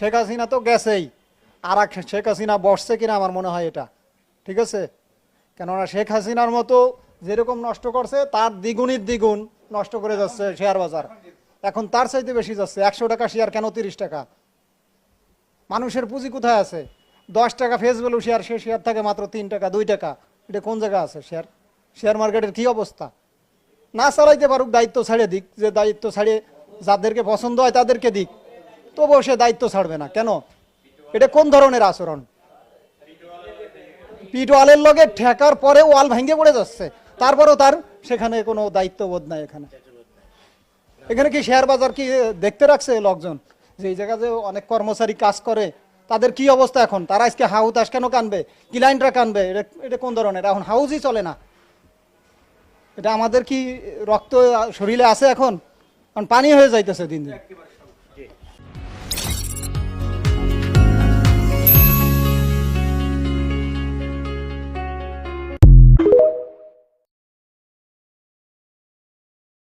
শেখ হাসিনা তো গেছেই, আর এক শেখ হাসিনা বসছে কিনা আমার মনে হয় এটা, ঠিক আছে? কেননা শেখ হাসিনার মতো যেরকম নষ্ট করছে তার দ্বিগুণের দ্বিগুণ নষ্ট করে যাচ্ছে শেয়ার বাজার। এখন তার চাইতে বেশি যাচ্ছে। 100 টাকা শেয়ার কেন 30 টাকা? মানুষের পুঁজি কোথায় আছে? 10 টাকা ফেস ভ্যালু শেয়ার, সে শেয়ার থাকে মাত্র 3 টাকা 2 টাকা। এটা কোন জায়গা আছে? শেয়ার মার্কেটের কি অবস্থা? না চালাইতে পারুক, দায়িত্ব ছাড়িয়ে দিক, যে দায়িত্ব ছাড়িয়ে যাদেরকে পছন্দ হয় তাদেরকে দিক, তবুও সে দায়িত্ব ছাড়বে না কেন? এটা কোন ধরনের আচরণ? পিট ওয়ালের লগে ঠেকার পরে ওয়াল ভেঙে পড়ে যাচ্ছে, তারপরেও তার সেখানে কোনো দায়িত্ববোধ নাই। এখানে কি শেয়ার বাজার কি দেখতে রাখছে লোকজন? যে এই জায়গায় যে অনেক কর্মচারী কাজ করে তাদের কি অবস্থা এখন? তারা আজকে হাউতাস কেন কানবে, ক্লায়েন্টরা কানবে? এটা কোন ধরনের? এখন হাউসই চলে না। এটা আমাদের কি রক্ত শরীরে আছে এখন? কারণ পানি হয়ে যাইতেছে দিন দিন।